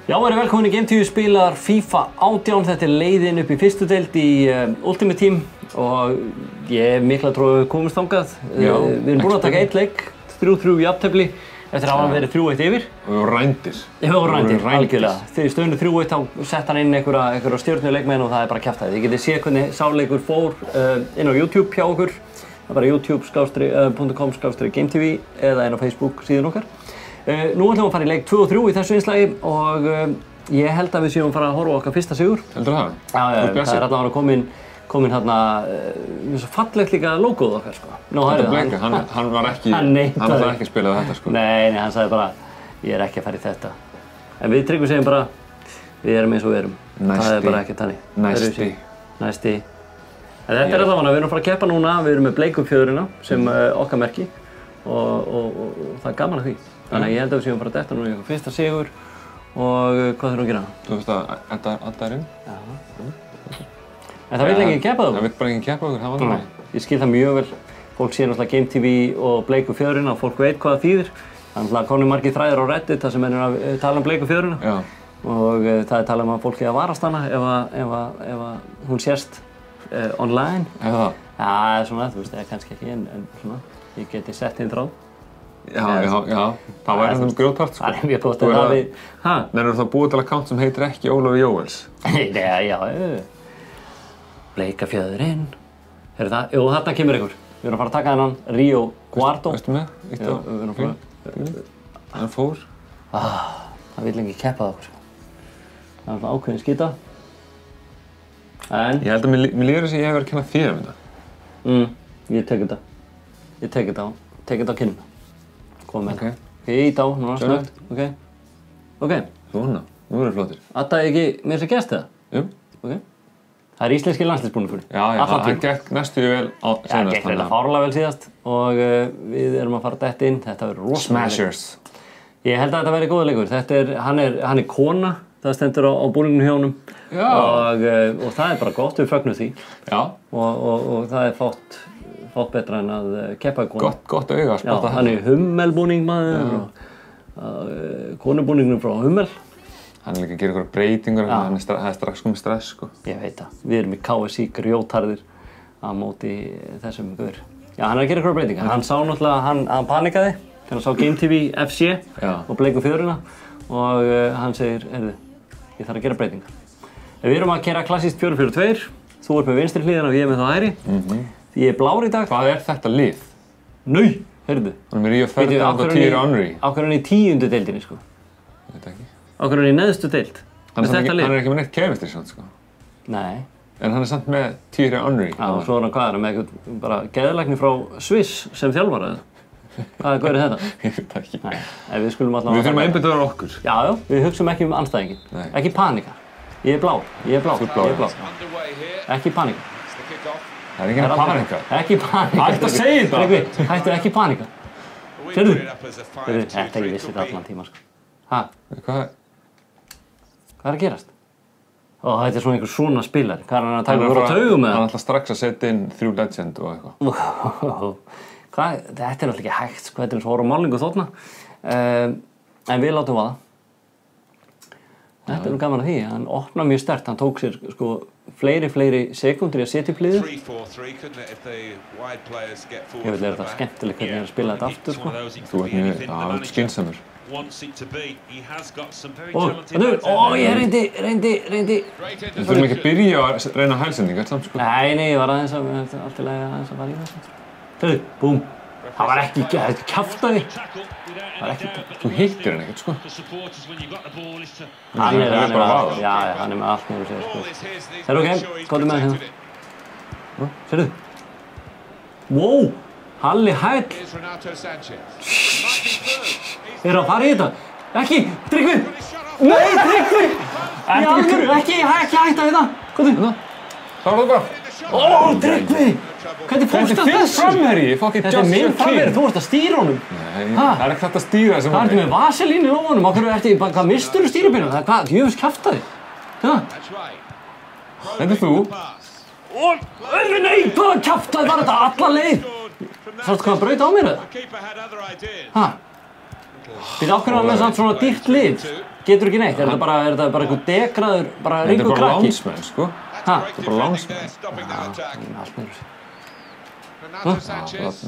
Já, velkomin í Game TV spilar FIFA 18. Þetta leiðin upp í fyrstu deild í Ultimate Team og ég mikla trú að við komumst þangað. Við erum búin að taka 1 leik, 3-3 jafntefli eftir að hafa verið 3-1 yfir. Og við vorum rændir. Við vorum rændir, algjörlega. Þegar í stöðunni 3-1 þá sett hann inn einhverja stjörnuleikmenn og það bara kjaftaði. Þið getið séð hvernig sá leikur fór inn á YouTube hjá okkur. Það er bara youtube.com/GameTV eða inn á Facebook síðan okkar. Nú ætlum við að fara í leik 2 og 3 í þessu einslagi og ég held að við séum að fara að horfa á okkar fyrsta sigur. Heldur það? Já, það er allavega komin hérna, svo fallegt líka logoð okkar sko. Þetta bleika, hann var ekki að spila þetta sko. Nei, hann sagði bara, ég er ekki að fara í þetta. En við Tryggvi segjum bara, við erum eins og við erum. Það er bara ekki þannig. Næsti. En þetta er allavega, við erum að fara að keppa núna, við erum með bleikum-fjöðrina sem okkar merki og það er gaman að því. Þannig að ég held að við séum bara að detta núna í okkar fyrsta sigur og hvað þurfum við að gera? Þú veist að adda er inn? Já. En það vil enginn keppa okkur? Það vil bara enginn keppa okkur, það var það. Ég skil það mjög vel. Fólk sér náttúrulega Game TV og bleiku-fjöðrina og fólk veit hvað það þýðir. Það er komið margir þræðir á Reddit þar sem er að tala um bleiku-fjöðrina. Já. Og það er talað um að fólki að varast hana ef hún sést online. Eða það? Já, svona, þú veist, eða kannski ekki, en svona, ég geti sett inn þráð. Já, það væri það grjóthart sko. Það er mjög gott að það við... Nennirðu þá búið til account sem heitir ekki Ólafur Jóels? Nei, já, bleika-fjöðurinn. Heyrðu það? Jú, þarna kemur ykkur. Við erum að fara að taka þennan Rio Guardo. Veistu með? Já, við erum að fara... Hann fór. Það vill ekki keppað okkur. Það er svona ákveðin skýta. En... Ég held að mér líður þess að ég hef verið að kenna þér um þetta. Ég tek þetta. Ég tek þetta á kinnuna. Komum með. Ok. Ít á, núna snögt. Ok. Svona, nú erum við flottir. Addaði ekki með þess að gæst það? Jú. Ok. Það er íslenski landsliðsbúnir fyrir. Já, það gekk næstu vel á senast. Já, gekk reyna fárlega vel síðast og við erum að fara dett inn. Þetta verður rosalega. Smashers. Ég held að þetta verði góður leikur. Hann er kona, það stendur á búningnum hjá honum. Já. Og það er bara gott, við fögnum því. Já. Og það er fátt betra en að keppa í konu. Gott auga að spotta hann er Hummel-búning maður og konubúningnum frá Hummel. Hann er líka að gera ykkur breytingur, það er strax komið stress sko. Ég veit það. Við erum í KSI grjótharðir á móti þessum gaur. Já, hann er að gera ykkur breytingar. Hann sá náttúrulega, hann panikaði þegar hann sá Game TV FC og bleiku-fjöðrina og hann segir, heyrðu, ég þarf að gera breytingar. Við erum að keyra klassískt 4-4-2, þú ert með vinstri hliðina og ég er með þá hægri. Ég er blár í dag. Hvað er þetta lið? Nei, heyrðu. Hann er með Rio Ferdinand og Thierry Henry. Á hverju hann í 10. deildinni, sko. Ég veit ekki. Á hverju hann í neðstu deild. Hann er ekki með neitt chemistry samt, sko. Nei. En hann er samt með Thierry Henry. Já, og svo er hann hvað er hann með eitthvað bara geðlækni frá Sviss sem þjálfara. Hvað gaur er þetta? Ég veit ekki. Nei, við skulum allavega... Við þurfum að einbeita á okkur. Já, við hugsum ekki um andstæðinginn. Ekki panika. Ég er blár. Ekki panika. Það er ekki að panika. Ekki panika. Hættu að segja þetta! Hættu ekki panika. Sérðu? Þetta ekki vissið þetta allan tíma, sko. Hvað er að gerast? Þetta er svona einhver svona spilari. Hvað er hann að taka okkur á taugum með það? Hann ætla strax að setja inn 3 legend og eitthvað. Þetta er alltaf ekki hægt, sko. Þetta er eins og horf á málingu þarna. En við látum vaða. Þetta er gaman að því, hann opnaði mjög sterkt, hann tók sér sko fleiri sekúndur í að setja upp liðið. Ég vil þetta skemmtilegt hvernig ég er að spila þetta aftur sko. Þú ert mjög skynsamur. Ég reyndi. Við þurfum ekki að byrja að reyna hælsendingar samt sko. Nei, ég var aðeins að fara í það. Hörðu, búm. Það var ekki kjaftaði. Þú hittir hann ekkert, sko. Hann er með allt, hann er með allt niður sér, sko. Sérðu ok, komdu með hérna. Sérðu? Wow, Halli Hæll. Eru að fara í þetta? Ekki, Tryggvi! Nei, Tryggvi! Í alvöru, ekki hætta þetta. Komdu. Það var það bara. Tryggvi! Hvernig fórst þetta þessu? Þetta er þinn framherji, fucking just your king. Þetta er minn framherji, þú ert að stýra honum. Nei, það er ekki þetta að stýra þessum. Það ertu með vaselín í lófanum, hvað misturðu stýripinna? Hvað, djöfus kjaftaði? Þetta er þú. Nei, hvað kjaftaði var þetta alla leið? Sástu hvað hann braut á mér eða? Býta á hverju hann með samt svona dýrt lið? Getur ekki neitt, er þetta bara einhver degraður, bara ríkur krakki? Þetta er bara lánsmenn, sko. Ha? Þetta er bara lánsmenn.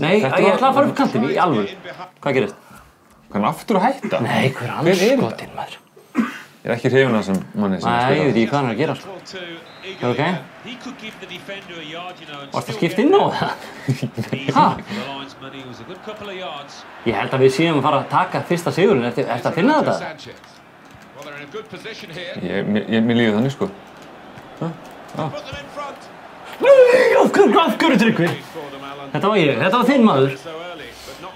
Nei, ég ætla að fara upp kantinn í alvöru. Hvað gerist? Hvað er aftur að hætta? Nei, hver anskotinn maður? Ég er ekki hrifinn af þessum manni sem Nei, ég veit ekki hvað hann er að gera, sko. Er ok? Varstu að skipta inn á það? Ha? Ég held að við séum að fara að taka fyrsta sigurinn. Ertu að finna þetta? Mér líður þannig, sko. Af hverju Tryggvi? Þetta var ég, þetta var þinn maður.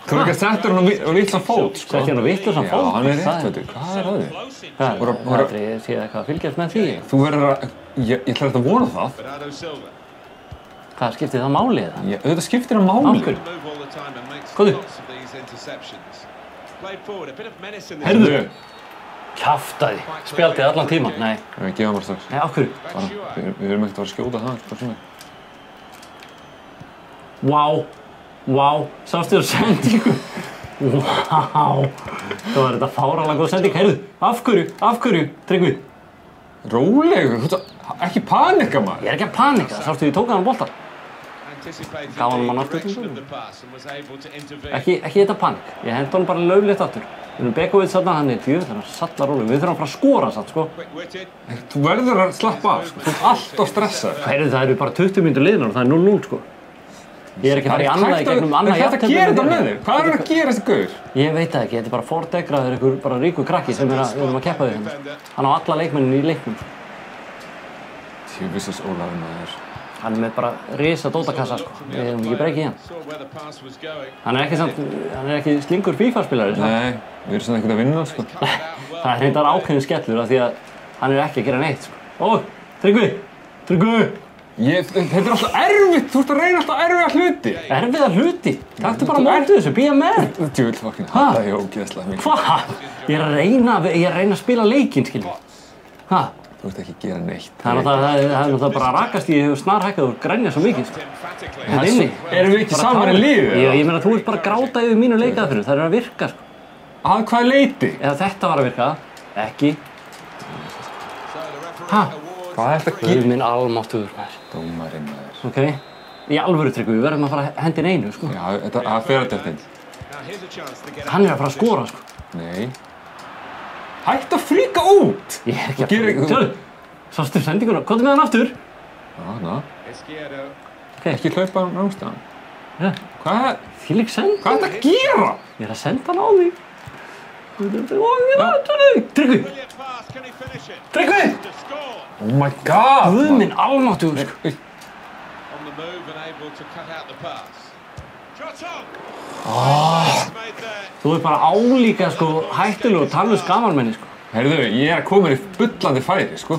Þú er ekki að setja hann á vitlan fót, sko. Setja hann á vitlasan fót? Já, hann er réttfættur. Hvað er það þig? Hvað er það? Ég sé eitthvað að fylgjast með því. Þú verður að... Ég ætla að vona það. Hvað, skiptir það máli eða? Þetta skiptir það máli. Af hverju? Komdu. Heyrðu. Kjaftaði. Spjaldið allan tíman. Nei. Ég gefa mér strax. Nei, af hverju? Við erum ekkert að fara að skjóta það, hvað sem er. Vá, sástu þú sendingu? Vá, það var þetta fáralega góð sending. Heyrðu, af hverju, Tryggvi? Rólegur, ekki panika maður. Ég er ekki að panika, sástu því tók hann boltan. Gaf hann aftur. Ekki þetta panik, ég hendi hann bara lauflétt aftur. Við erum Begovic þarna, hann er djöfull, hann sallar róleg. Við þurfum að fara að skora samt, sko. Þú verður að slappa af, sko. Þú ert alltaf stressað. Heyrðu, það eru bara 20 mínútur liðnar og það er 0-0, sko. Ég er ekki að fara í annað í gegnum annað jafntefli. Þetta gerir þetta með þér. Hvað er að gera þessi gaur? Ég veit það ekki, þetta er bara fordegraður, einhver bara ríkur krakki sem við erum að keppa við hérna. Hann á alla leikmennin í leiknum. Tjöfisins Ólafur maður. Hann er með bara risa dótakassa, sko. Við hefum ekki breykið í hann. Hann er ekki slingur FIFA-spilari, sko. Nei, við erum svona ekkert að vinna, sko. Það er reyndar ákveðin skellur af því að hann er ekki að gera neitt, sko. Ó, Tryggvi! Þetta er alltaf erfitt, þú ert að reyna alltaf erfiða hluti. Erfiða hluti? Taktu bara mótið þessu, be a man. Djöfull fucking, það er ógeðslega mikið. Hvað? Ég er að reyna að spila leikinn, skiljum. Hvað? Þú ert ekki að gera neitt. Það er náttúrulega bara að rakast í snarhækkað og grænja svo mikið, sko. Erum við ekki saman í liðu? Ég meina, þú ert bara að gráta yfir mínu leikaðferðum, það er að virka, sko. Að hvað leyti? Eða þetta var að virka, ekki. Ha? Hvað er þetta að gera? Guð minn almáttugur, maður. Dómarinn maður. Ok. Í alvöru Tryggvi, við verðum að fara að hendi einu, sko. Já, það fer að þetta. Hann er að fara að skora, sko. Nei. Hættu að fríka út! Ég er ekki að fríka út. Sjáðu, sástu sendinguna, komdu með hann aftur. Já, ná. Ok. Ekki hlaupa hann ástæðan. Ja. Hvað? Þvílík sending. Hvað er þetta að gera? Ég er að senda hann á því. Tryggvi! Tryggvi! Oh my god! Guð minn almáttugur, sko. Þú er bara álíka, sko, hættulegur og tannlaus gamalmenni, sko. Heyrðu, ég er að koma í bullandi færi, sko.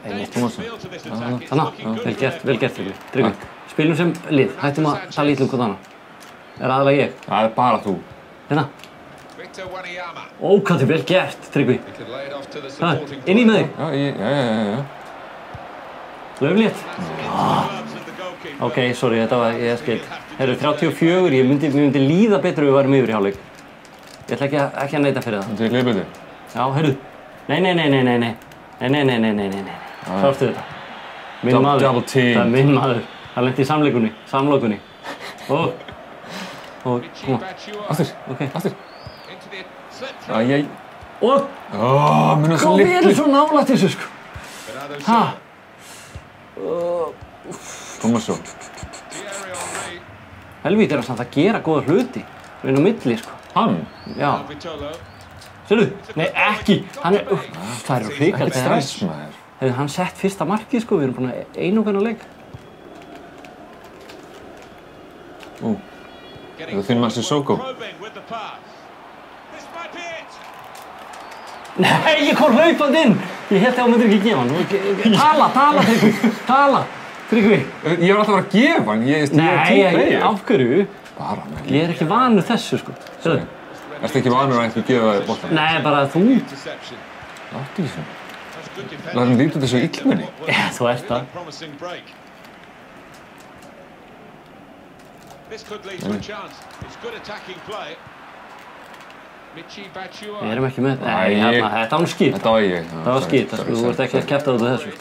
Þannig, vel gert, Tryggvi. Spilum sem lið, hættum að tala illa hvort annað. Er aðalega ég? Það er bara þú. Hérna. Ó, hvað þið vel gert, Tryggvi. Inn í með þig. Já. Lauflétt. Ok, sorry, þetta var, ég skild. Heyrðu, 34, ég myndi líða betur ef við værum yfir í hálfleik. Ég ætla ekki að neita fyrir það. Þetta er liðbyrði. Já, heyrðu. Nei. Sástu þetta. Minn maður. Double team. Það er minn maður. Það lenti í samlokunni. Og, koma. Aftur. Ok. Aftur. Æjæj. Og. Munið svo Við erum svo nálægt þessu, sko. Ha. Koma svo. Helvíti er samt að gera góða hluti. Við erum á milli, sko. Hann? Já. Sérðu? Nei, ekki. Hann er, það eru hrikalt. Ekkert stress, maður. Hefði hann sett fyrsta markið, sko. Við erum búin að einungan að leik. Þú finnum að Sissoko. Nei, ég kom hlaupand inn. Ég hélt að hún myndir ekki gefa hann. Tala, Tryggvi. Tala, Tryggvi. Ég var alltaf að vera að gefa hann. Nei, af hverju? Bara með. Ég er ekki vanur þessu, sko. Sérðu? Ertu ekki vanur að einhver gefa þér boltan? Nei, bara þú. Láttu ekki svona. Látum líta út þessu illmenni. Já, þú ert það. This could lead to a chance. It's good attacking play. Michy Batshuayi. Við erum ekki með... Nei, hérna, þetta var skýt. Þetta var ég. Það var skýt, þú ert ekki að kepta út af þessu.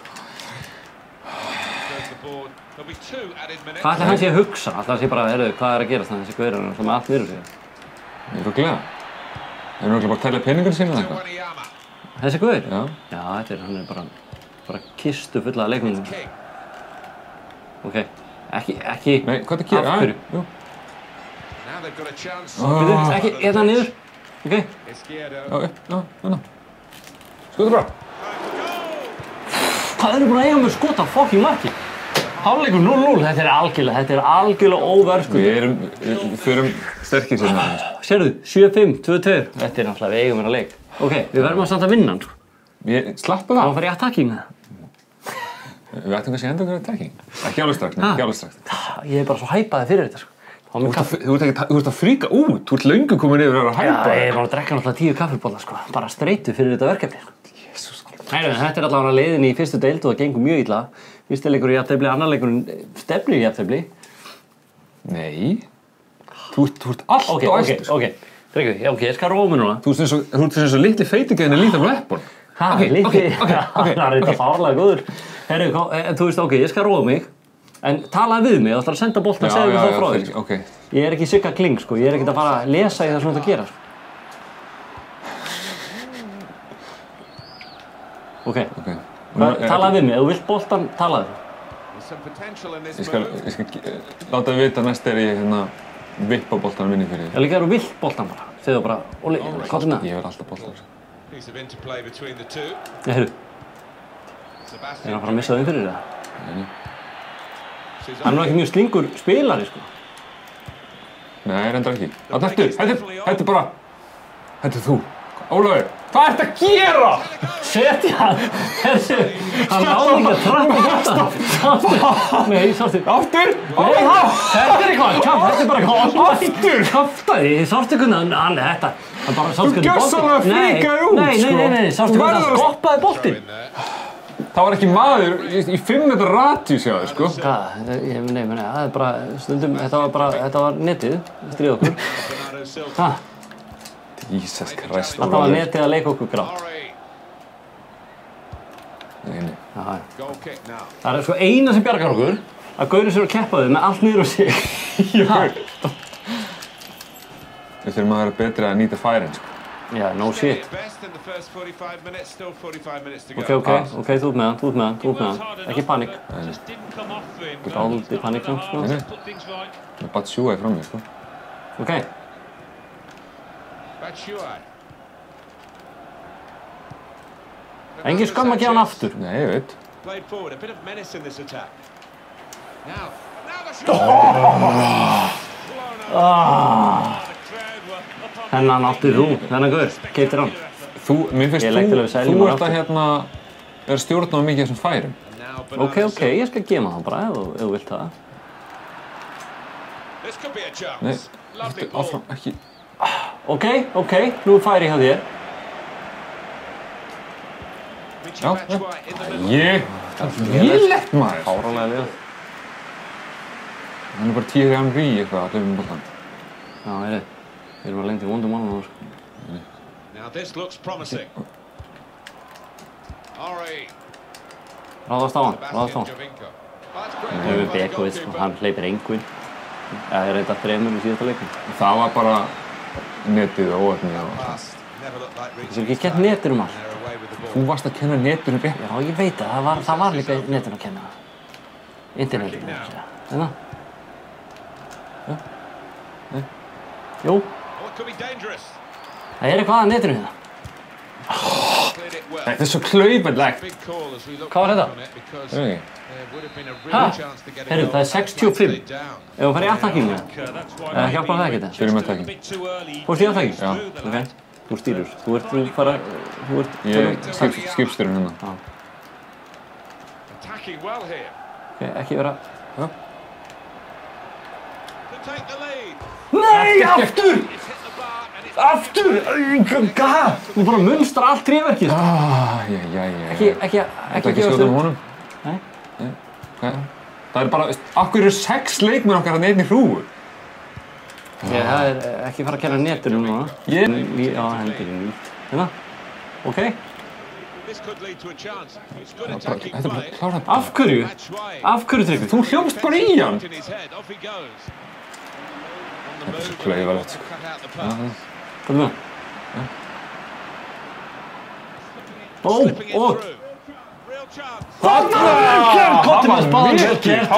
Hvað ætli hann sé að hugsa? Ætli hann sé bara, heyrðu, hvað er að gerast þannig þessi gaurar sem er allt niður sig? Örugglega. Þeir eru bara að telja peningur sína eða eitthvað. Þessi gaur? Já. Já, hann er bara kistu fulla af leikmennum. Ok, ekki... Nei, hvað er að gera? Af hverju? Jú. Bíddu, ekki, hérna niður. Ok. Já. Skoðu bara. Hvað eru búin að eiga með skota fucking marki? Hálfleikur 0-0, þetta er algjörlega óverðskuldað. Við förum sterkir sérna. Sérðu, 7-5, 2-2. Þetta er náttúrulega við eigum hérna leik. Ok, við verðum að samt að vinna hann. Slappa það. Það fara í attacking með það. Við ættum kannski enda okkur attacking. Ekki alveg strax. Ég er bara svo hæpaði fyrir þetta, sko. Þú ert að fríka út. Þú ert löngu komin yfir að hæpa. Já, ég er bara að drekka náttúrulega 10 kaffibolla, sko. Bara streitu fyrir þetta verkefni, sko. Þetta er allavega leiðin í fyrstu deild og það gengur mjög illa. Fyrsti leikur í jafntefli, annar leikurinn stefnir í jafntefli. Nei. Þú ert allt og æstur. Ok. Tryggvi, ok, ég skal róa mig núna. Þú ert eins og litli feitigæðin í Lethal Weapon. Litli? Það er þetta fárlega góður. Herru, þú veist, ok, ég skal róa mig. En talaði við mig, þú ætlar að senda boltan og segja mér þá frá þér. Okay. Ég er ekki Sigga Kling, sko. Ég er ekkert að fara að lesa í það sem þú ert að gera, sko. Ok. Talaði við mig, ef þú vilt boltan, talaði. Ég skal láta þið vita næst þegar ég vippa boltanum minni fyrir þér. Ég líka þú vilt boltan bara. Segðu bara, Óli, hvað er það? Ég verð alltaf boltan. Nei, heyrðu. Er hann bara að missa þau fyrir það? Nei. Hann er nú ekki mjög slingur spilari, sko. Nei, reyndar ekki. Þetta er bara... Þetta er þú. Ólafur, hvað ertu að gera? Setja hann! Hann áður ekki að trappa boltan. Nei, sástu. Aftur! Nei, þetta er eitthvað. Þetta er bara eitthvað. Aftur! Kaftaði, sástu hvernig hann, þetta. Hann bara sástu hvernig boltinn. Þú gjörsamlega fríkaði út, sko. Nei, sástu hvernig hann skoppaði boltinn. Það var ekki maður í 5 metra radíus hjá þér, sko. Hvað? Nei, það er bara, stundum, þetta var netið, stríð okkur. Hvað? Jesus Christ. Þetta var netið að leika okkur grátt. Nei. Það er sko eina sem bjargar okkur, að gaurinn sér að keppa þau með allt niður á sig. Við þurfum að vera betri að nýta færin, sko. Já, no shit. Ok, þú ert með hann. Ekki panik. Ekki dálítið panik samt, sko. Nei. Með Batshuayi frá mér, sko. Ok. Engin skömm að gefa hann aftur. Nei, ég veit. Þennan áttir þú, þennan gaur, keyptir hann. Mér finnst þú ert að vera stjórn á mikið þessum færum. Ok, ég skal gefa hann bara ef þú vilt það. Nei, áfram, ekki. Ok, nú er færi hjá þér. Já. Lélegt maður. Fáránlega vel. Hann er bara Thierry Henry eitthvað að hlaupa um boltan. Já, heyrðu. Við erum bara lengt í vondum málum nú, sko. Ráðast á hann. Við höfum Bekovic, sko. Hann hleypir engvinn. Það er reyndar 3 í síðasta leiknum. Það var bara netið og óefnið og allt. Þú sem ekki kennt netinu allt. Þú varst að kenna netinu rétt. Já, ég veit það. Það var líka netinu að kenna. Internetinu, Þetta? Nei. Jú. Það er eitthvað að netinu hérna. Þetta er svo klaupilegt. Hvað var þetta? Hæ? Heyrðu, það er 65. Ef við farið í attacking eða hjálpar það ekki þetta? Fyrir með attacking. Fórstu í attacking? Já. Ok. Þú stýrur. Þú ert... Ég er skipstjórinn hérna. Ok, ekki vera... Já. Nei, aftur! Aftur! Gaf! Þú bara munstra allt tréverkið. Ekki ekki skjóta honum. Nei. Það er bara... Akkur eru 6 leikmenn okkar að neitt í hrúu? Það ekki fara að kenna netinu núna. Já, hendur í nýtt. Hérna, ok. Þetta er bara klárað. Af hverju? Af hverju Tryggvi? Þú hljómst bara í hann. Þetta er svo klauðalegt, sko. Hvað er það? Kottum að spáðan vel gert.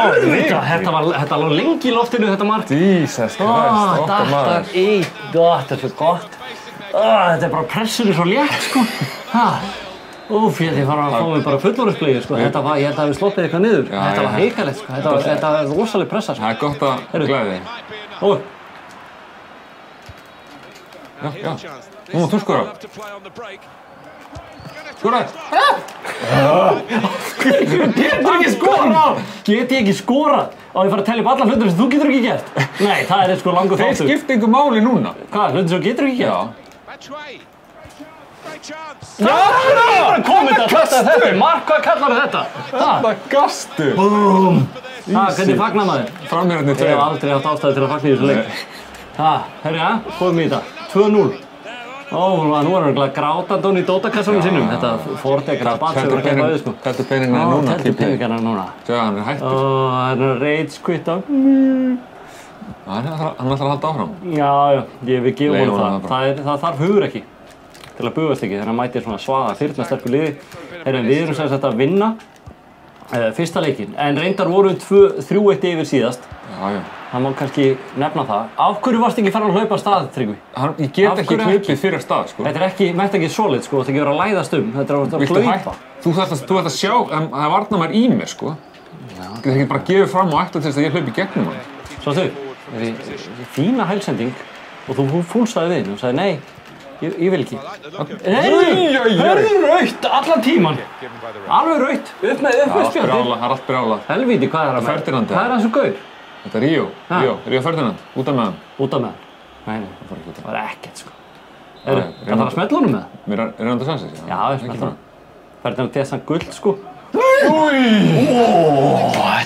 Þetta var lengi í loftinu, þetta mark. Jesus Christ, okkar maður. Þetta er svo gott. Þetta er bara pressunni svo létt, sko. Úf, ég fara að fá mig bara fullorðsblíði, sko. Ég held að við sloppið eitthvað niður. Þetta var heikalegt, sko. Þetta var rosaleg pressa, sko. Það er gott að glæði þig. Já. Nú, þú skora. Skora! Get ég ekki skorað? Á ég fara að tellja upp alla hlutir sem þú getur ekki gert? Nei, það sko langur Þeir þáttur. skipta yngur máli núna. Hvað, hlutir sem þú getur ekki gert? Já! Komið þetta, Mark, hvað kallar þetta? Þetta gastu. Búm! Hvernig fagnar maður? Framherjarnir Ég hef aldrei haft ástæðu til að fagna í þessu leik. Herri, komum í þetta. 2-0. Nú er hann grátandi hún í dótakassunum sínum. Þetta fordekar að batsa yfir að keppa auðvitað, sko. Teltu peningarna núna. Teltu peningarna núna. Sjá, hann er hættur. Hann er rage-quitta. Hann ætlar að halda áfram. Já, ég vil gefa honum það. Það þarf hugur ekki til að bugast ekki þegar hann mætir svona svaga, þyrnasterku liði. Við erum sem sagt að vinna fyrsta leikinn, en reyndar voru 3-1 yfir síðast. Já. Það má kannski nefna það. Af hverju varst ekki farin að hlaupa af stað, Tryggvi? Ég get ekki hlaupið fyrir af stað, sko. Þetta er mætti ekki solid, sko. Þetta ekki verið að læðast Þetta er að hlaupa. Þú þarft að sjá, það er varnarmaður í mér, sko. Þú getur ekki bara að gefa fram og ætla til þess að ég hlaupi gegnum hann. Svo fína hælsending og þú fúlsaði við og sagði nei, ég vil ekki. Hörðu rautt allan tíman. Alveg rautt, upp með spjaldið. Það er allt brjálað. Helvíti, hvað er það með? Ferdinand. Hvað er það svo gaur? Þetta er Ríó Ferdinand, út af með hann. Út af með hann? Nei, það var ekkert, sko. Það þarf að smella honum með það? Mér er hann að sannsins, já. Já, ég smella honum. Ferdinand þessan guld, sko. Þetta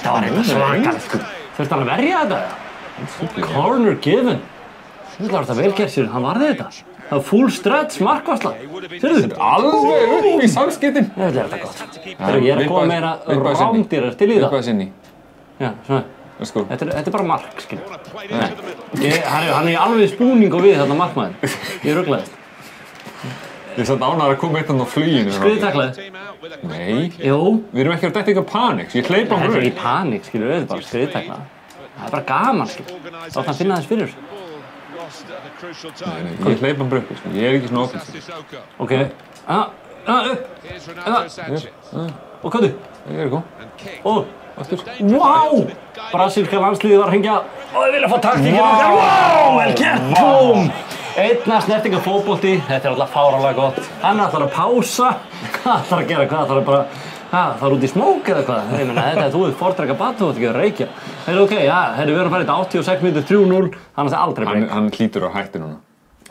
var eitthvað svakalegt, sko. Þurfti hann að verja þetta? Corner given. Þetta var þetta vel gert sér, hann varði þetta. Það var full stretch markvarsla. Sérðu? Alveg upp í samskiptin. Þetta er þetta gott. Ég er að koma meira rándýrar til í það. Viðbæðis inn í. Já, svona. Sko. Þetta er bara mark, skilur. Hann er alveg í spúning og við þarna markmaður. Ég ruglaðist. Ég satt ánægður að koma eitt á fluginu. Skriðtaklaði. Nei. Jú. Við erum ekki að detta ykkur panik. Ég hleypa hann Þetta er ekki panik, skilur. Þetta er bara skriðtaklað. Það er bara gaman, skilur. Þá ætti að finna þess fyrir. Nei, ég hleypa hann brökk, sko. Ég er ekki svona opið. Ok. Og hvað þú? Ég er góð. Vá! Brasilíska landsliðið var að hengja og þau vilja fá taktíkinn okkar. Vá! Vel gert! Búm! Einna snertinga fótbolti. Þetta er alltaf fáralega gott. Hann ætlar að pása. Hvað ætlar að gera? Hvað ætlar að bara... Það er út í smók eða hvað? Ég meina, þetta er þú fordrekka batu, þú ert ekki að reykja. Ok, við erum að fara í 86 mínútur 3-0. Hann er aldrei breyk. Hann hlýtur á hætti núna.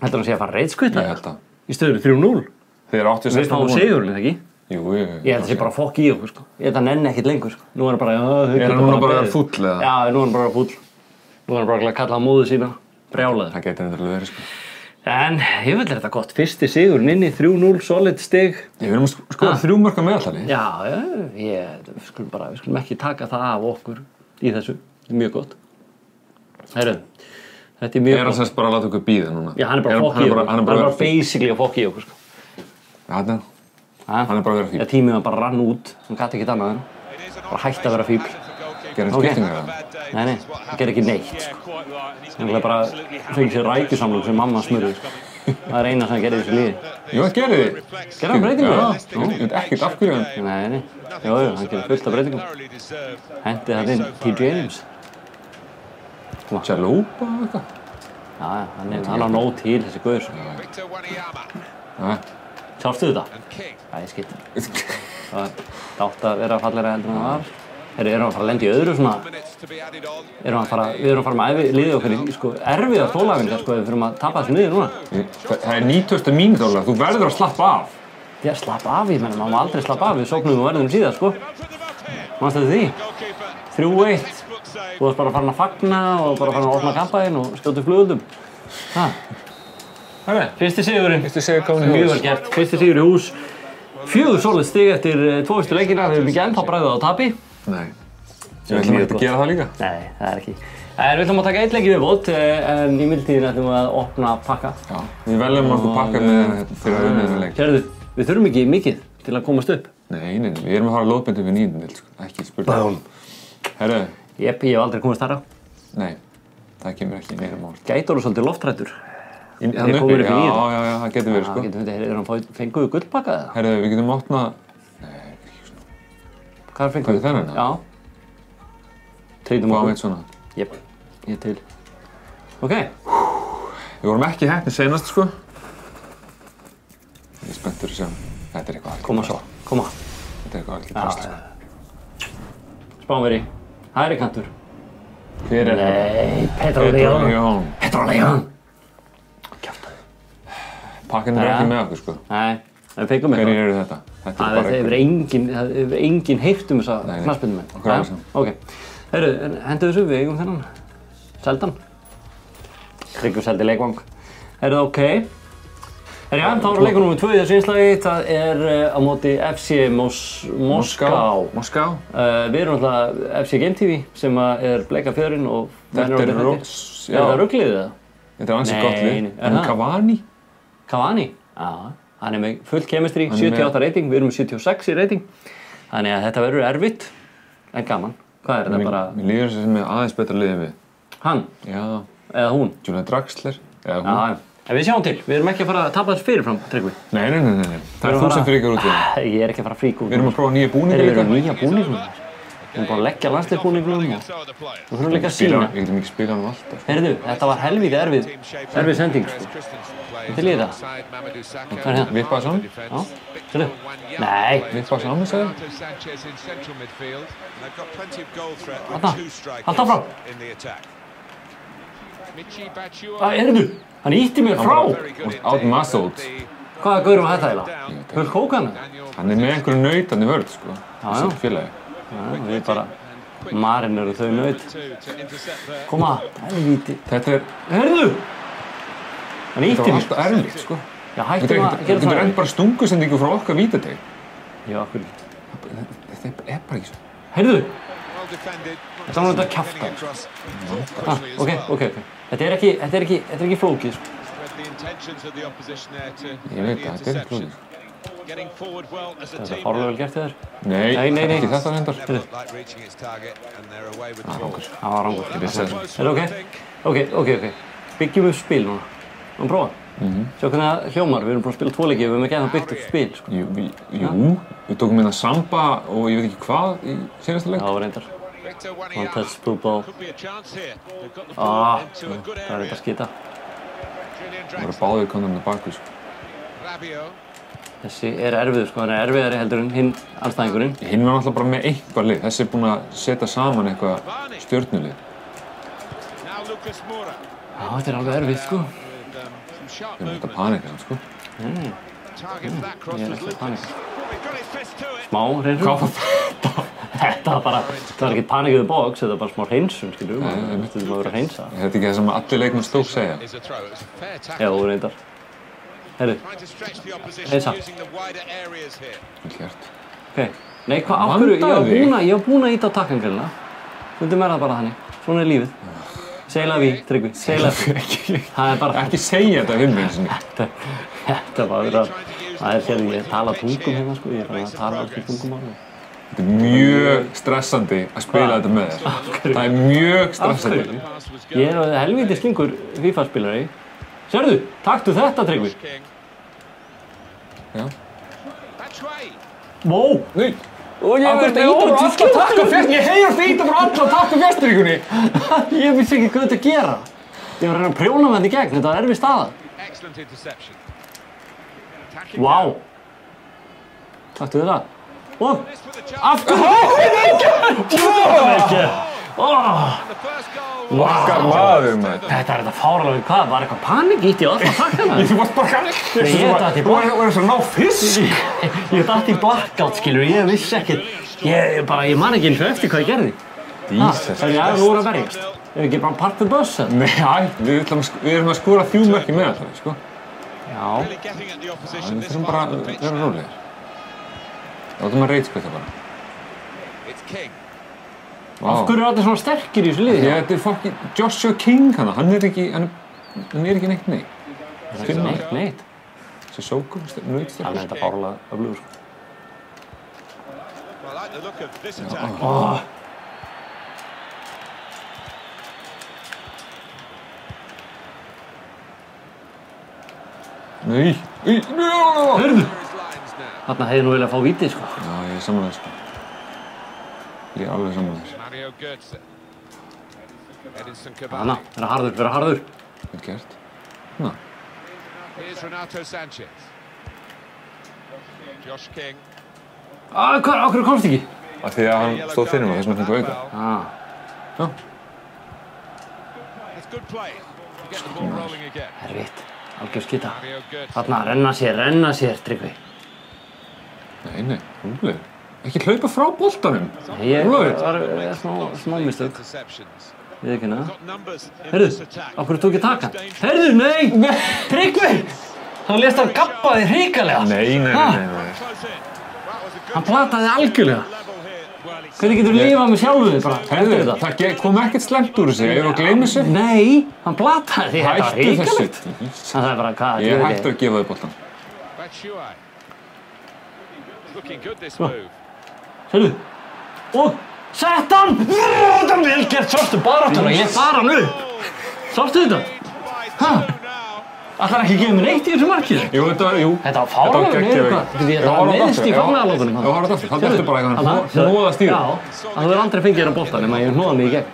Heldur hann sé að fara reitskvita? Ég held það. Í stöðu 3-0? Þeir 86 Við fáum sigurinn, ekki? Jú. Ég held að það sé bara fokk í okkur, sko. Ég held að nenni ekkert lengur, sko. Nú er hann bara, Er hann núna bara fúll, eða? Já, nú er hann bara fúll. Nú er hann bara að kalla á móðu sína. Brjálaður. Það getur þetta alveg verið, sko. En ég veit þetta gott. Fyrsti sigurinn inni, 3-0, solid stig. Við erum að skoða 3 mörk að meðaltali. Já, við skulum ekki taka það af okkur í þessu. Þetta er mjög gott. Heyrðu, þetta er mjög gott. Er hann semst bara að láta okkur bíða núna? Já, hann er bara fokk í okkur. Hann er bara basically að fokk í okkur, sko. Já, hann er bara að vera fíbl. Tíminn var bara rann út. Hann gat ekkert annað en. Bara hætti að vera fíbl. Gerði hann skiptingar eða? Nei, hann gerði ekki neitt, sko. Hann bara fengið sér rækjusamlug sem mamma smurði, sko. Það er eina sem hann gerði í þessu liði. Jú, það gerði þið. Gerði hann breytingu? Já, ég veit ekkert af hverju hann. Nei. Jú, hann gerði fullt af breytingum. Hendi það inn T. James. Chalupa og eitthvað. Já, hann á nóg til þessi guður, sko. Sástu þetta? Já, ég skipt. Það átti að vera fallegra heldur en það var. Erum við að fara að lenda í öðru svona... Við erum að fara með liðið okkur í sko, erfiðar þólafingar, sko, við fyrir að tapa þessu niður núna. Það er 90. mínútu alveg, þú verður að slappa af. Já, slappa af, ég menna, maður má aldrei slappa af, við sóknum og verðum síðan, sko. Manstu því? 3-1. Þú varst bara farin að fagna og bara farin að opna kampaðinn og skjóta fluguldum. Fyrsti sigurinn. Fyrsti sigur komin í Mjög hús. vel gert. Fyrsti sigur í hús. 4 solid stig eftir 2 fyrstu leikina. Við höfum ekki ennþá bragðið á tapi. Nei. Við ætlum ekki að gera það líka. Nei, það er ekki. En við ætlum að taka 1 leik í viðbót, en í mildtíðin ætlum við að opna pakka. Já, við veljum okkur pakka með fyrir að vinna þennan leik. Sérðu, við þurfum ekki mikið til að komast upp. Nei, við erum að fara lóðbindum við 9. deild, sko. Ekki spurning. Herru. Ég hef aldrei komast þar á. Nei, það kemur ekki neyra mál. Gætur þú svolítið loftrættur? Hann uppi? Já, það getur verið, sko. Það getur verið, er hann fenguðu gullpakka eða? Herru, við getum opnað... Nei, ekki svona. Hvað er fenguðu? Hvað er þennan? Já. Treytum Hvað okkur. veit svona? Jep, ég til. Ok. Við vorum ekki heppnir senast, sko. Ég er spenntur að sjá. Þetta er eitthvað algjör. Koma svo, koma. Þetta er eitthvað algjör drast, sko. Spánveri, hægri kantur. Hver er þetta? Nei, Pedro León. León. Pedro León. Kjaftaði. Pakkin er ekki með okkur, sko. Nei, við fengum eitthvað. Hverjir eru þetta? Þetta er Það bara hefur enginn heyrt þessa Nei. knattspyrnumenn. Okkur alveg saman. Ok. Heyrðu, hendu þessu, við eigum þennan. Seldan. Tryggvi seldi leikvang. Heyrðu, ok. Herja, þá er leikur nr. 2 í þessu innslagi. Það er á móti FC Moskva. Moskva. Við erum náttúrulega FC Game TV sem er bleika fjörinn og Þetta er Er það ruglið það? Þetta er ansið gott lið. Nei, En Cavani? Cavani? Já, hann er með full chemistry, Hann er með- 78 rating, við erum með 76 í rating. Þannig að þetta verður erfitt, en gaman. Hvað er þetta bara? Mér líður sem er aðeins betra lið en við. Hann? Já. Eða hún? Julian Draxler. Eða hún. Já, en við sjáum til. Við erum ekki að fara að tapa þess fyrirfram, Tryggvi. Nei. Það er þú sem fyrir ykkur út í það. Ég er ekki að fara að fríka út. Við erum að prófa nýja búninga Við líka. erum nýja búningum. Við erum bara að leggja landsliðsbúningum og við þurfum líka að sína. Við getum ekki spilað hann alltaf. Heyrðu, þetta var helvíti erfið sending, sko. Til í þetta. Hvað er hérna? Vippaði saman? Já, sérðu? Nei. Vippaði saman, sagði. Þarna, halda frá. Heyrðu, hann ítti mér frá. Out muscled. Hvaða gaurum var þetta eiginlega? Hulk Hogan? Hann er með einhverju nautandi vörð, sko. Já. Þessi félagi. Við bara marinn eru þau naut. Koma, helvíti. Þetta er... Heyrðu! Hann ítti Þetta var mér. alltaf erfitt, sko. Já, hættum að gera Þetta er það. enn bara stungusendingu frá okkar vítateg. Já, okkur. Þetta er bara ekki svo. Heyrðu! Þetta var þetta kjafta. Ok. Þetta er ekki flókið, sko. Ég veit það, þetta er ekki flókið. Þetta er fárlega vel gert þér. Nei, Nei. ekki þetta reyndar. Það var rangur. Ég vissi það. Ok. Byggjum upp spil núna. Má prófa? Sjá hvernig það hljómar. Við erum bara að spila 2 leiki. Við höfum ekki ennþá byggt upp spil, sko. Jú, við tókum hérna Samba og ég veit ekki hvað í senasta leik. Já, það var reyndar. One touch football. Það er reyndar skita. Það voru báðir konarnir baku, sko. Þessi er erfiður, sko. Hann er erfiðari heldur en hinn andstæðingurinn. Hinn var náttúrulega bara með eitthvað lið. Þessi er búinn að setja saman eitthvað stjörnulið. Já, þetta er alveg erfið, sko. Við erum þetta panika, sko. Ég er ekki að panika. Smá hreinsun. Hvað var þetta? Þetta var ekki panik in the box, þetta var bara smá hreinsun, skilur við. Þetta er bara að vera að hreinsa. Er þetta ekki það sem allir leikmenn Stoke segja? Já, þú reyndar. Herru, hreinsa. Vel gert. Ok. Nei, hvað, af hverju? Ég var búinn að íta á takkangrillina. Stundum er það bara þannig. Svona er lífið. Segla við, Tryggvi. Segla við. Það er bara... Ekki segja þetta við mig sinni. Þetta var að... Það er hérna, ég tala tungum hérna, sko. Ég er að tala alls tungumál. Þetta er mjög stressandi að spila þetta með þér. Það er mjög stressandi. Ég er helvíti slingur FIFA-spilari. Sérðu, taktu þetta, Tryggvi. Já. Vó! Nei! Og ég Af hverju ertu að ýta bara alla takka fjast? Ég heyrast að ýta bara alla takka fjasturíkunni! Ég vissi ekki hvað þetta að gera. Ég var að reyna að prjóna með þetta í gegn, þetta var erfið staða. Vá! Taktu þetta. Og aftur! Okkar maður, maður. Þetta er þetta fárlega, hvað? Var eitthvað panik? Ítti ég alltaf takkana? Þú varst bara kannig. Nei, ég datt í Þú var eins og ná fisk. Ég datt í blackout, skilur, ég vissi ekkert. Ég man ekki eins og eftir hvað ég gerði. Jesus. Það er nú að verjast. Er ekki bara park the bus? Nei, við erum að skora 3 mörk í meðaltali, sko. Já. Við þurfum bara að vera rólegir. Það er að reitskvita bara. Af hverju er allir svona sterkir í þessu liði? Þetta er fucking Joshua King hana, hann er ekki neitt nei. Það er ekki neitt. Sissoko, nautsterkur. Hann er þetta fárlega öflugur, sko. Nei. Hörðu! Þarna hefði nú viljað að fá víti, sko. Já, ég er samanlega, sko. Ég er alveg samanlega. Þarna, vera harður. Vel gert. Ná. Here's Renato Sanchez. Josh King. Okkur komst ekki? Af því að hann stóð fyrir mig, þess vegna fengi auka. Já. It's good play. To get the ball rolling again. Herfitt, algjör skita. Þarna, renna sér, Tryggvi. Nei, rólegur. Ekki hlaupa frá boltanum. Ég var smá mistök. Við ekki hana. Herðu, okkur tók ég taka hann. Herðu, nei! Tryggvi! Þá lést hann gabba þig hrikalega. Nei. Hann plataði algjörlega. Hvernig getur lifað með sjálfu þig bara? Herðu, það kom ekkert slæmt úr þessu. Ég var að gleyma þessu. Nei, hann plataði þig. Þetta var hrikalegt. Hættu Það er bara, hvað? Ég hættu að gefa þig boltan. Herðu. Og sett hann! Það er vel gert, sástu baráttuna. Ég bar hann upp. Sástu þetta? Ætlar ekki að gefa mér neitt í þessu markið? Jú, þetta var fáránlega eitthvað. Þetta var meðst í fagnaðarlótunum. Já, horfðu aftur. Það ertu bara eitthvað hnóða stýra. Já, það hefur aldrei fengið hérna boltan nema ég hnóða mig í gegn.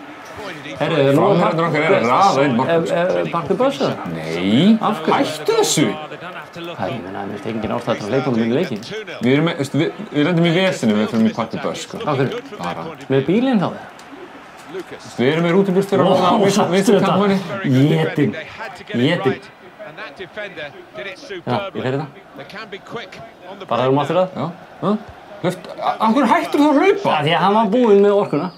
Herðu, Framherjarnir okkar eru að raða inn markið. Park the bus eða? Nei, hættu þessu. Það ég meina, mér finnst engin ástæða til að hleypa honum inn í leikinn. Við lendum í vesinu við fyrir Park the bus, sko. Af hverju? Bara. Með bílinn þá? Við erum með rútubúst fyrir að vinstri kantmanni. Jétin. Já, ég heyrði það. Bara erum aftur það? Já. Af hverju hættur þú að hlaupa? Því að hann var búinn með orkuna.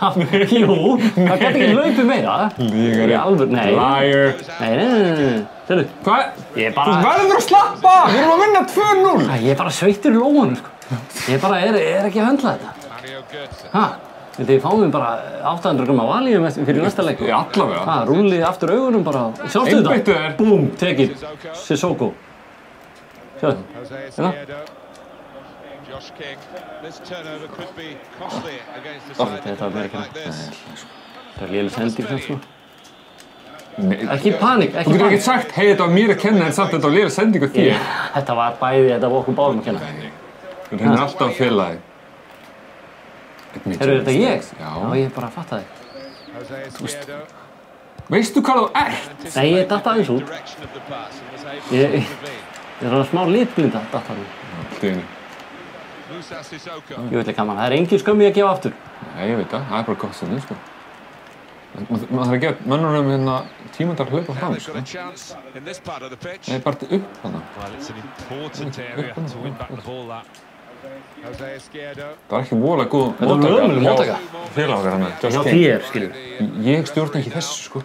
Jú, það gæti ekki hlaupið meira. Lígari. Nei. Liar. Nei. Sérðu. Hvað? Þú verður að slappa! Við erum að vinna 2-0. Ég er bara sveittur í lófanum, sko. Ég bara er ekki að höndla þetta. Þið fáum við bara 800 grama valíum fyrir næsta leik. Allavega. Rúllið aftur augunum bara. Sjástu þetta? Einbeittu þér. Búm, tekinn. Sissoko. Sjáðu. Hérna. Josh King. This turnover could be costly against the side Þetta var meira ekki like this. Það er léleg sending samt, sko. Ekki panik, Þú getur ekkert sagt, hei, þetta var mér að kenna en samt þetta var léleg sending á þér. Þetta var bæði, þetta var okkur báðum að kenna. Þú reynir alltaf að fela þig. Heyrðu, þetta ég? Já. Já, ég bara fattaði. Veistu hvað þú ert? Nei, ég datt aðeins út. Ég er svona smá litblinda, datt aðeins. Ég veit ekki gaman, það er engin skömmi að gefa aftur. Nei, ég veit það er bara gott sem þið, sko. Maður þarf að gefa mönnunum hérna tímundar að hlaupa fram, sko. Nei, bara upp hana. Það var ekki voðalega góð Þetta var ömurleg móttaka. Félagar hana. Já, þér, skilur. Ég stjórna ekki þessu, sko.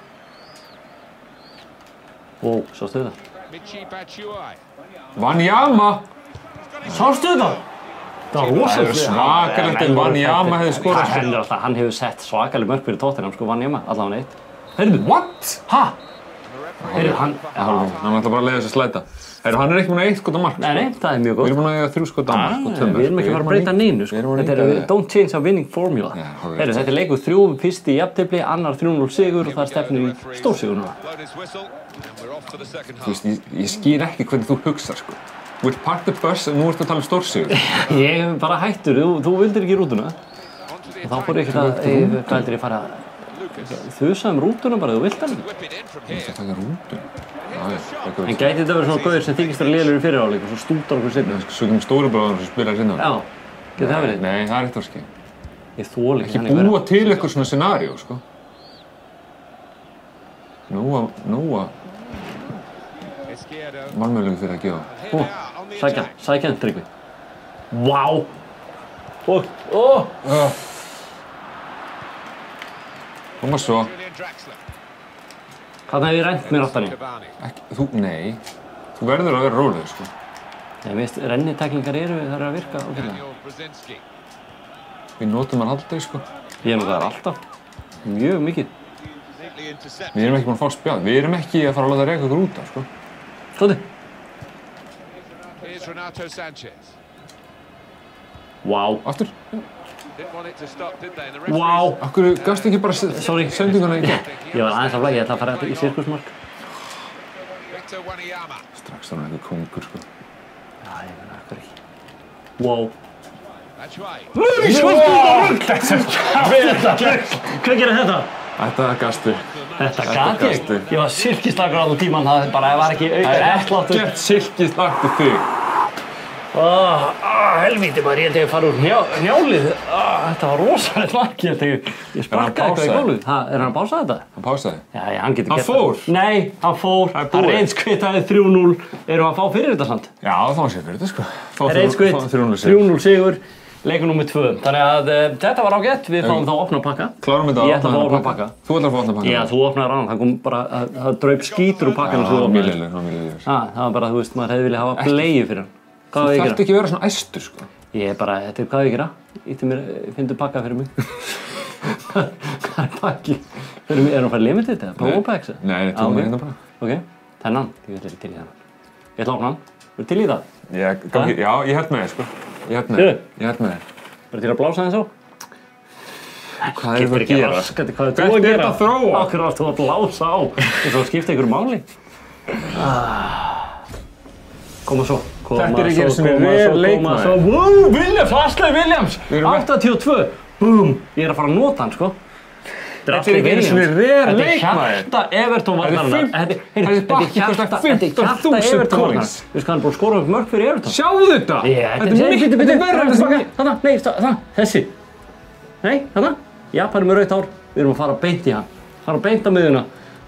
Ó, sástu þetta? Wanyama! Sástu þetta? Það var rosalega. Svakalegt ef Wanyama hefði skorað. Hann hefur sett svakaleg mörk fyrir Tottenham, sko, Wanyama, allavega neitt. Heyrðu, What? ha? Heyrðu, hann... Hann ætla bara að leiða þess að slæta. Heyrðu, hann er ekki búinn að 1 skot á mark. Nei, það er mjög Við gott. erum búinn að eiga 3 skot á mark og 2 mörk. Við erum ekki að fara að breyta neinu, sko. Þetta er don't change a winning formula. Heyrðu, þetta er leikur 3 fyrst í jafntefli, annar 3-0 sigur og það er stefnir í stórsigur núna. Þú veist, ég skil ekki hvernig þú hugsar, sko. Þú ert Park the bus og nú ertu að tala um stórsigur. Ég hef bara hættur, þú vildir ekki rútuna. Og þá fór ég ekkert að, hvað heldur ég fara að þusa rútuna bara, þú vilt hann ekki. Þú ert að taka rútuna. En gæti þetta verið svona gauður sem þykist að lélegur í fyriráleik og svo stútar okkur seinna? Svo kemur stóri bróðan sem spilar sinna. Já, getur það verið? Nei, það er eitt orski. Ég þoli ekki Ekki búa til eitthvað svona scenario, sko. Nóa valmöðlegu fyrir að gefa. Sækja, Tryggvi. Vá! Koma svo. Hvað hef ég rænt mér aftan í? Nei. Þú verður að vera rólegur, sko. Ég veist, renniteklingar það að virka ákveðlega. Við notum hann aldrei, sko. Ég nota það alltaf. Mjög mikið. Við erum ekki búin að fá spjað. Við erum ekki að fara að láta reka okkur út af, sko. Stóti. Vá. Aftur. Vá. Akkur gafst ekki bara sendinguna í gegn? Ég var aðeins að flækja, ég ætla að fara í sirkusmark. Strax þannig eitthvað kongur, sko. Já, ég meina, akkur ekki. Vá. Hvað gerir þetta? Þetta gastu. Þetta gat ég. Ég var silkislakur allan tíman, það var ekki réttláttur. Ekkert silkislakur þig. Helvíti maður, ég held ég að fara úr njálið. Þetta var rosalega slakki. Ég sparkaði eitthvað í gólfið. Er hann að pása þetta? Hann pásaði? Já, hann getur gert það. Hann fór? Nei, hann fór. Það reynskvitaði 3-0. Erum við að fá fyrir þetta samt? Já, það var sér fyrir þetta, sko. Reynskvit, 3-0 sigur. Leikur númer 2. Þannig að þetta var ágætt. Við fáum þá að opna pakka. Klárum þetta Ég ætla að fá að opna pakka. Þú ætlar að fá að opna pakka? Já, þú opnaði rann. Það kom bara, það draup skítur úr pakkanum sem þú opnaði. Mjög Það var bara, þú veist, maður hefði viljað hafa bleiu fyrir hann. Hvað á ég að gera? Þú þarft ekki að vera svona æstur, sko. Ég er bara, þetta er hvað á ég að gera? Ítti mér, finndu pakka fyrir mig. Hvað er pakki? Er hann að fara limited eða? Promo packs eða? Nei, tökum við hérna bara. Ok, þennan. Ég vil til í þennan. Ég ætla að opna hann. Verður til í það? Já, ég held með þér, sko. Ég held með þér. Verður til að blása þess á? Hvað er það að gera? Hvað er þú að gera? Akkur varst þú að blása á? Þess að skipta ykkur máli. Koma svo. Þetta er ekki eins og reyr leikmaður. Wow, Williams, Ashley Williams. 82. Búm. Ég er að fara að nota hann, sko. Þetta er ekki eins og reyr leikmaður. Þetta er hjarta Everton varnarnar. Þetta er hjarta Everton varnarnar. Þú veist hvað hann búið að skora upp mörg fyrir Everton? Sjáðu þetta! Þetta er mikið verra en þetta. Þarna, nei, þarna, þessi. Nei, þarna. Japan með rautt hár. Við erum að fara beint í hann. Fara beint á miðjuna.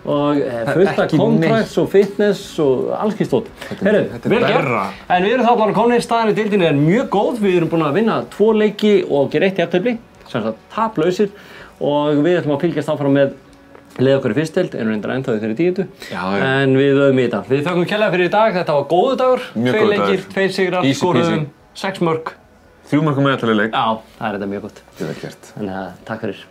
Og fullt af contracts og fitness og alls kýrt stótt. Heyrðu, vel gert. En við erum þá bara komin. Staðan í deildinni er mjög góð. Við erum búin að vinna 2 leiki og gera 1 jafntefli. Sem sagt taplausir. Og við ætlum að fylgjast áfram með leið okkar í fyrst deild. Erum reyndar ennþá í þeirri 10. En við höfum í þetta. Við þökkum kærlega fyrir í dag. Þetta var góður dagur. 2 leikir, 2 sigrar, skoruðum 6 mörk. 3 mörkum meðaltali leik. Já, það er þetta mjög gott. Vel gert. Þannig að takk fyrir.